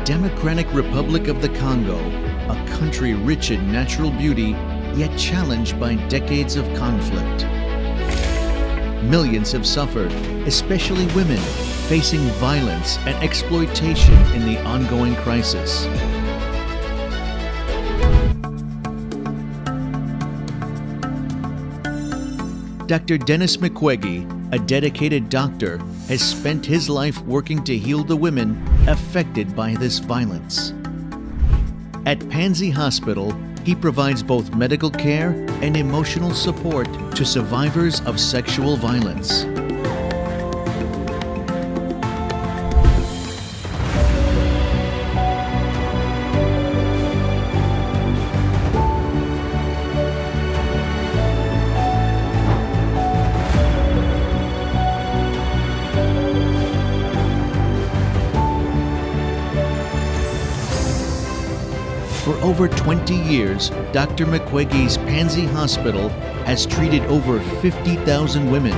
Democratic Republic of the Congo, a country rich in natural beauty, yet challenged by decades of conflict. Millions have suffered, especially women, facing violence and exploitation in the ongoing crisis. Dr. Denis Mukwege, a dedicated doctor, has spent his life working to heal the women affected by this violence. At Panzi Hospital, he provides both medical care and emotional support to survivors of sexual violence. For over 20 years, Dr. Mukwege's Panzi Hospital has treated over 50,000 women.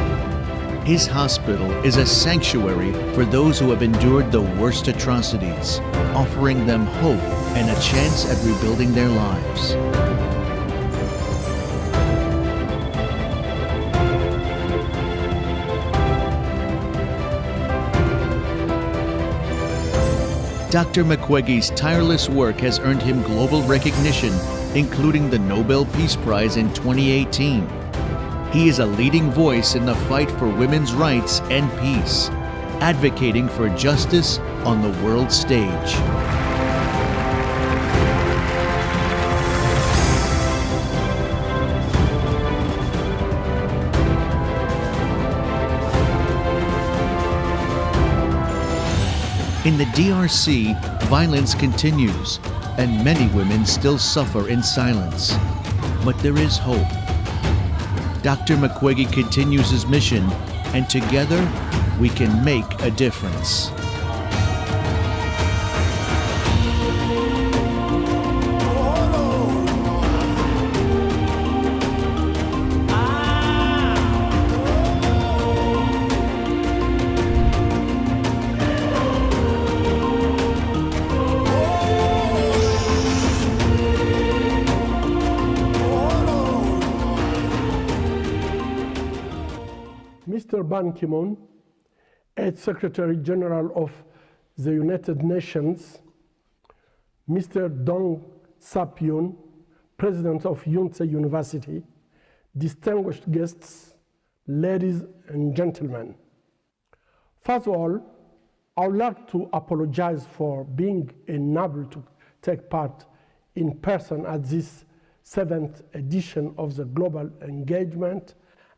His hospital is a sanctuary for those who have endured the worst atrocities, offering them hope and a chance at rebuilding their lives. Dr. Mukwege's tireless work has earned him global recognition, including the Nobel Peace Prize in 2018. He is a leading voice in the fight for women's rights and peace, advocating for justice on the world stage. In the DRC, violence continues, and many women still suffer in silence. But there is hope. Dr. Mukwege continues his mission, and together we can make a difference. Mr. Ban Ki-moon, as Secretary General of the United Nations, Mr. Dong Sap-yoon, President of Yonsei University, distinguished guests, ladies and gentlemen. First of all, I would like to apologize for being unable to take part in person at this 7th edition of the Global Engagement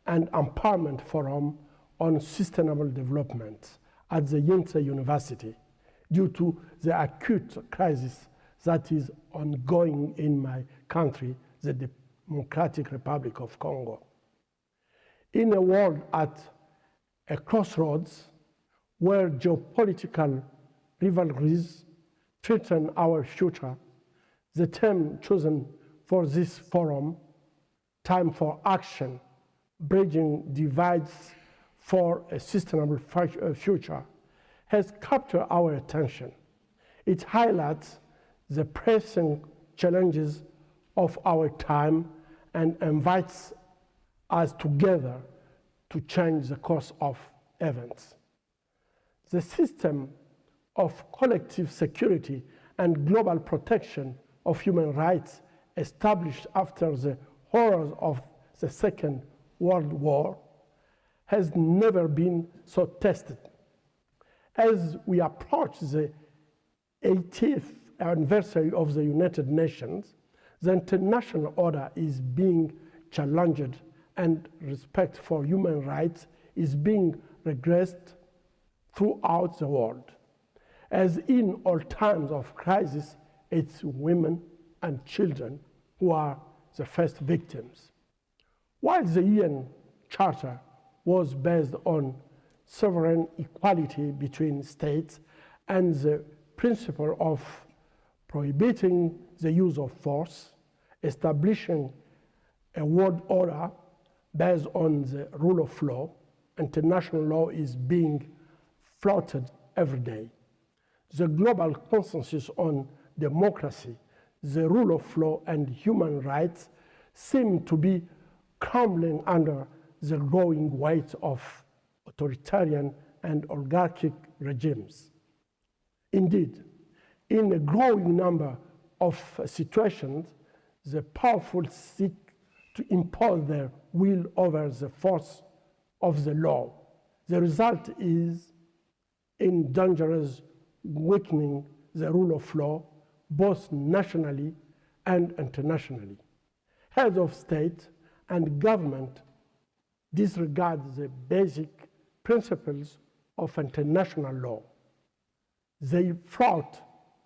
and Empowerment Forum on Sustainable Development at the Yonsei University due to the acute crisis that is ongoing in my country, the Democratic Republic of Congo. In a world at a crossroads where geopolitical rivalries threaten our future, the theme chosen for this forum, Time for Action, Bridging Divides for a Sustainable Future, has captured our attention. It highlights the pressing challenges of our time and invites us together to change the course of events. The system of collective security and global protection of human rights established after the horrors of the Second World War has never been so tested. As we approach the 80th anniversary of the United Nations, the international order is being challenged and respect for human rights is being regressed throughout the world. As in all times of crisis, it's women and children who are the first victims. While the UN Charter was based on sovereign equality between states and the principle of prohibiting the use of force, establishing a world order based on the rule of law, international law is being flouted every day. the global consensus on democracy, the rule of law, and human rights seem to be crumbling under the growing weight of authoritarian and oligarchic regimes. Indeed, in a growing number of situations, the powerful seek to impose their will over the force of the law. The result is in dangerous weakening the rule of law, both nationally and internationally. Heads of state and government disregard the basic principles of international law. They flout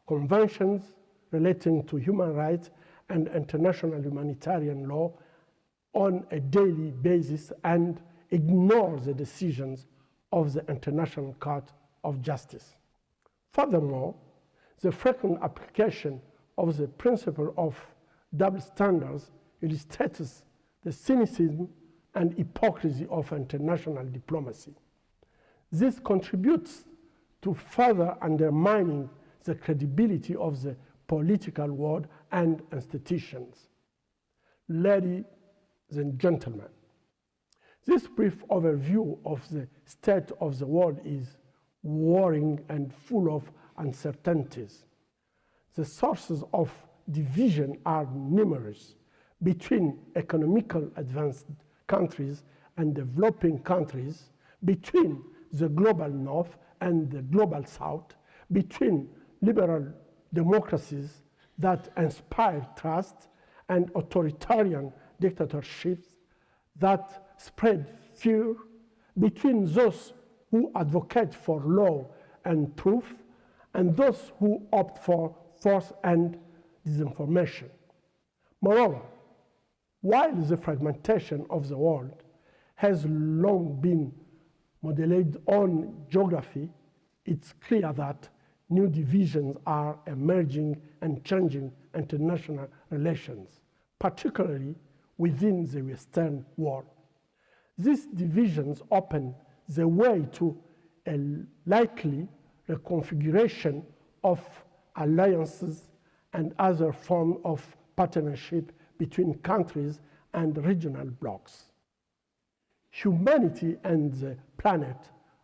conventions relating to human rights and international humanitarian law on a daily basis and ignore the decisions of the International Court of Justice. Furthermore, the frequent application of the principle of double standards illustrates the cynicism and hypocrisy of international diplomacy. This contributes to further undermining the credibility of the political world and institutions. Ladies and gentlemen, this brief overview of the state of the world is worrying and full of uncertainties. The sources of division are numerous between economically advanced countries and developing countries, between the global north and the global south, between liberal democracies that inspire trust and authoritarian dictatorships that spread fear, between those who advocate for law and truth and those who opt for force and disinformation. Moreover, while the fragmentation of the world has long been modeled on geography, it's clear that new divisions are emerging and changing international relations, particularly within the Western world. These divisions open the way to a likely reconfiguration of alliances and other forms of partnership between countries and regional blocs. Humanity and the planet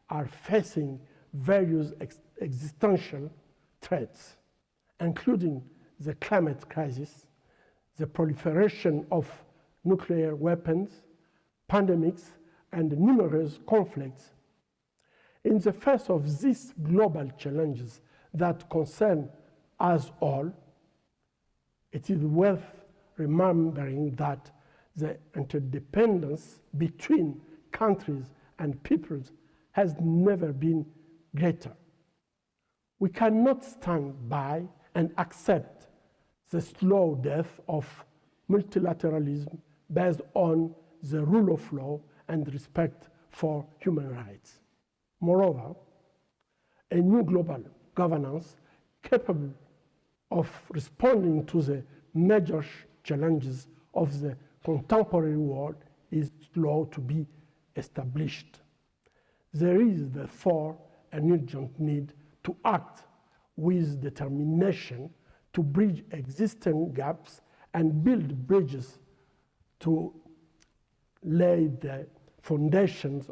are facing various existential threats, including the climate crisis, the proliferation of nuclear weapons, pandemics, and numerous conflicts. In the face of these global challenges that concern us all, it is worth remembering that the interdependence between countries and peoples has never been greater. We cannot stand by and accept the slow death of multilateralism based on the rule of law and respect for human rights. Moreover, a new global governance capable of responding to the major challenges of the contemporary world is slow to be established. There is therefore an urgent need to act with determination to bridge existing gaps and build bridges to lay the foundations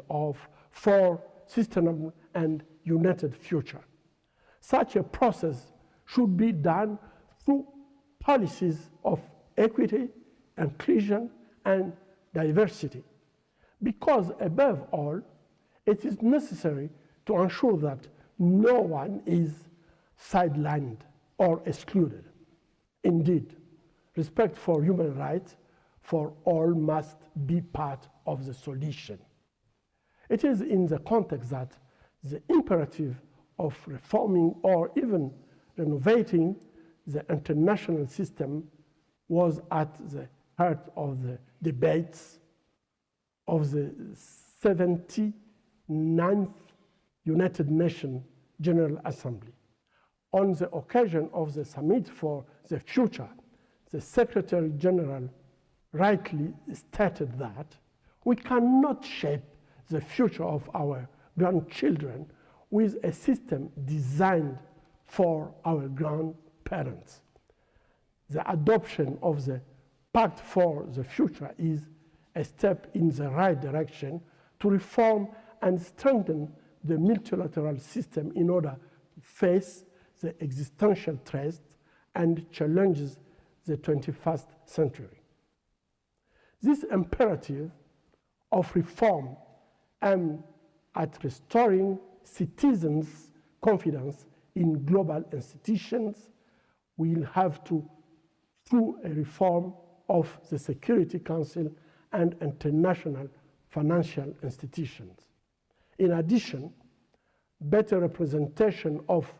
for sustainable and united future. Such a process should be done through policies of equity, inclusion, and diversity, because above all, it is necessary to ensure that no one is sidelined or excluded. Indeed, respect for human rights for all must be part of the solution. It is in the context that the imperative of reforming or even renovating the international system was at the heart of the debates of the 79th United Nations General Assembly. On the occasion of the Summit for the Future, the Secretary General rightly stated that we cannot shape the future of our grandchildren with a system designed for our grandparents. The adoption of the Pact for the Future is a step in the right direction to reform and strengthen the multilateral system in order to face the existential threats and challenges the 21st century. This imperative of reform aimed at restoring citizens' confidence in global institutions will have to, through a reform of the Security Council and international financial institutions. In addition, better representation of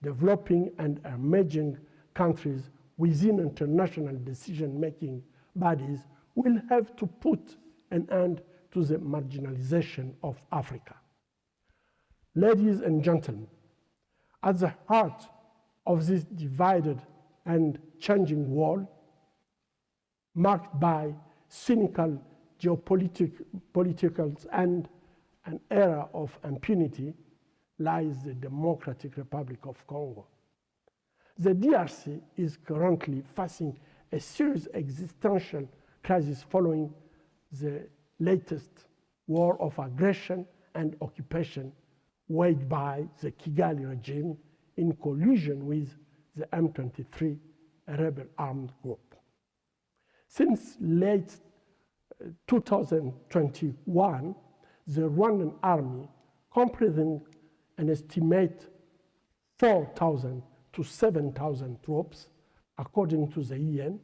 developing and emerging countries within international decision-making bodies will have to put an end to the marginalization of Africa. Ladies and gentlemen, at the heart of this divided and changing world, marked by cynical geopoliticals and an era of impunity, lies the Democratic Republic of Congo. The DRC is currently facing a serious existential crisis following the latest war of aggression and occupation waged by the Kigali regime in collusion with the M23, a rebel armed group. Since late 2021, the Rwandan army, comprising an estimate 4,000 to 7,000 troops, according to the UN,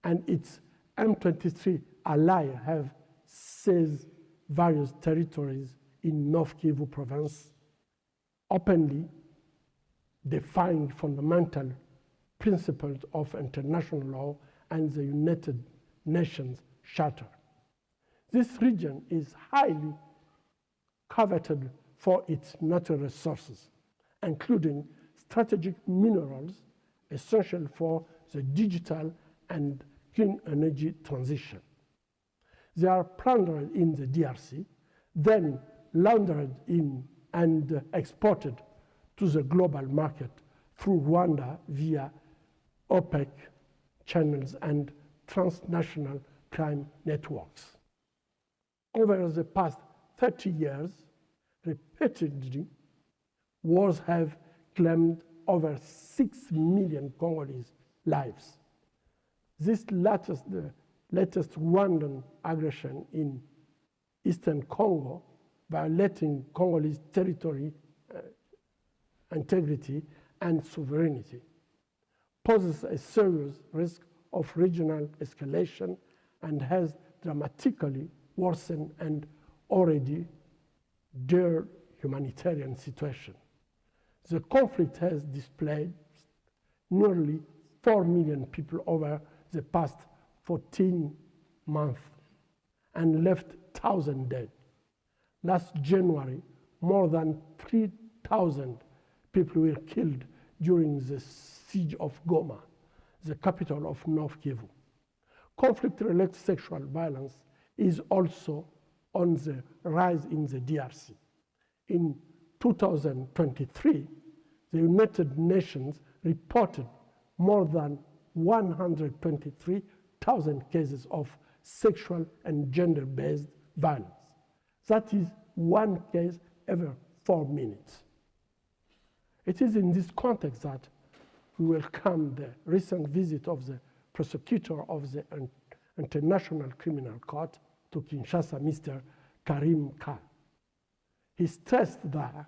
and its M23 ally have seized various territories in North Kivu province, openly defying fundamental principles of international law and the United Nations Charter. This region is highly coveted for its natural resources, including strategic minerals essential for the digital and clean energy transition. They are plundered in the DRC, then laundered in and exported to the global market through Rwanda via OPEC channels and transnational crime networks. Over the past 30 years, repeatedly, wars have claimed over 6 million Congolese lives. This latest Rwandan aggression in eastern Congo, violating Congolese territory integrity and sovereignty, poses a serious risk of regional escalation and has dramatically worsened an already dire humanitarian situation. The conflict has displaced nearly 4 million people over the past 14 months and left thousands dead. Last January, more than 3,000 people were killed during the siege of Goma, the capital of North Kivu. Conflict-related sexual violence is also on the rise in the DRC. In 2023, the United Nations reported more than 123,000 cases of sexual and gender-based violence. That is one case every 4 minutes. It is in this context that we welcome the recent visit of the prosecutor of the International Criminal Court to Kinshasa, Mr. Karim Khan. He stressed that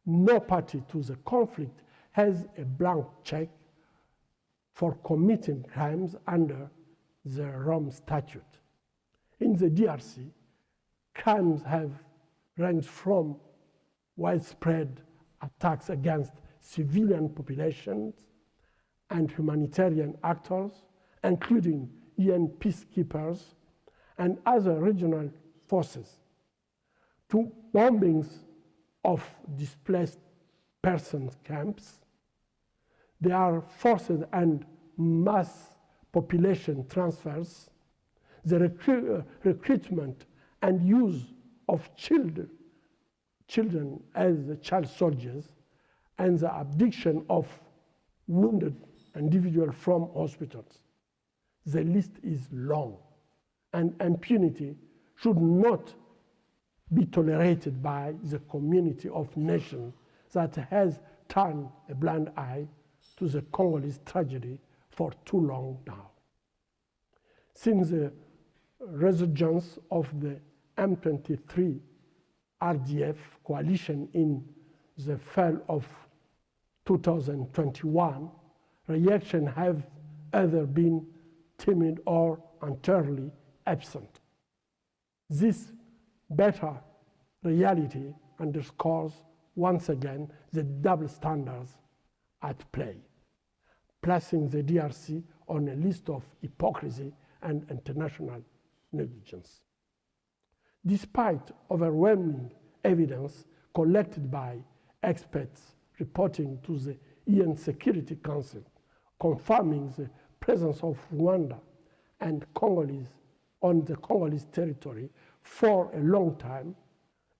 no party to the conflict has a blank check for committing crimes under the Rome Statute. In the DRC, crimes have ranged from widespread attacks against civilian populations and humanitarian actors, including UN peacekeepers and other regional forces, to bombings of displaced persons camps. There are forces and mass population transfers, the recruitment and use of children as child soldiers, and the abduction of wounded individuals from hospitals. The list is long, and impunity should not be tolerated by the community of nations that has turned a blind eye to the Congolese tragedy for too long now. Since the resurgence of the M23 RDF coalition in the fall of 2021, reactions have either been timid or entirely absent. This better reality underscores once again the double standards at play, placing the DRC on a list of hypocrisy and international negligence. Despite overwhelming evidence collected by experts reporting to the UN Security Council, confirming the presence of Rwanda and Congolese on the Congolese territory for a long time,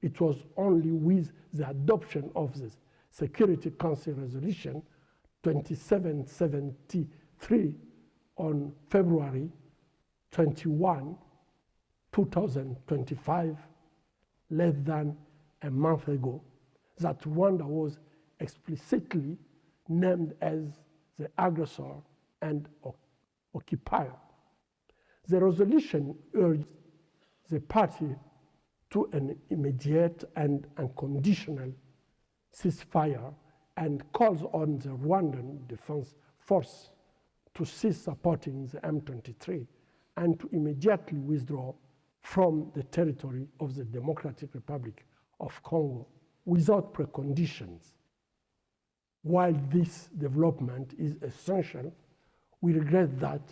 it was only with the adoption of the Security Council Resolution 2773 on February 21, 2025, less than a month ago, that Rwanda was explicitly named as the aggressor and occupier. The resolution urged the party to an immediate and unconditional ceasefire and calls on the Rwandan Defense Force to cease supporting the M23 and to immediately withdraw from the territory of the Democratic Republic of Congo without preconditions. While this development is essential, we regret that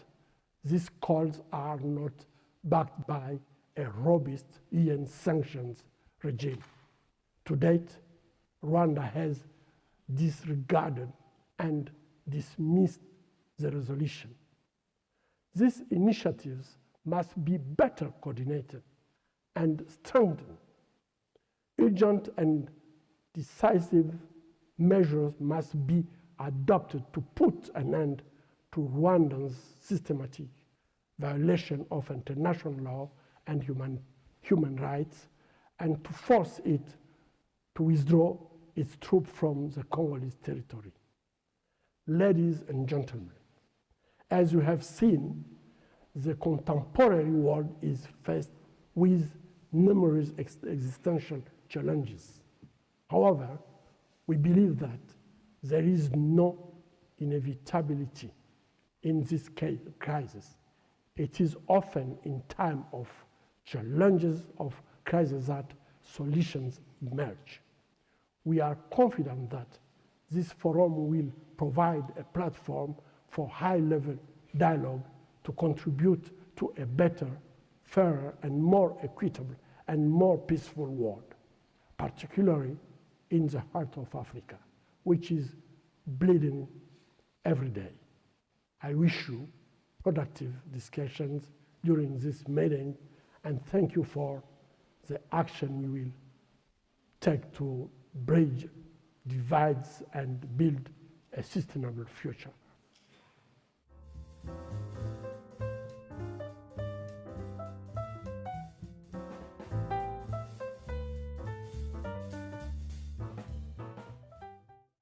these calls are not backed by a robust UN sanctions regime. To date, Rwanda has disregarded and dismissed the resolution. These initiatives must be better coordinated and strengthened. Urgent and decisive measures must be adopted to put an end to Rwanda's systematic violation of international law and human rights, and to force it to withdraw its troops from the Congolese territory. Ladies and gentlemen, as you have seen, the contemporary world is faced with numerous existential challenges. However, we believe that there is no inevitability in this crisis. It is often in time of challenges of crisis that solutions emerge. We are confident that this forum will provide a platform for high-level dialogue to contribute to a better, fairer, and more equitable and more peaceful world, particularly in the heart of Africa, which is bleeding every day. I wish you productive discussions during this meeting, and thank you for the action you will take to bridge divides and build a sustainable future.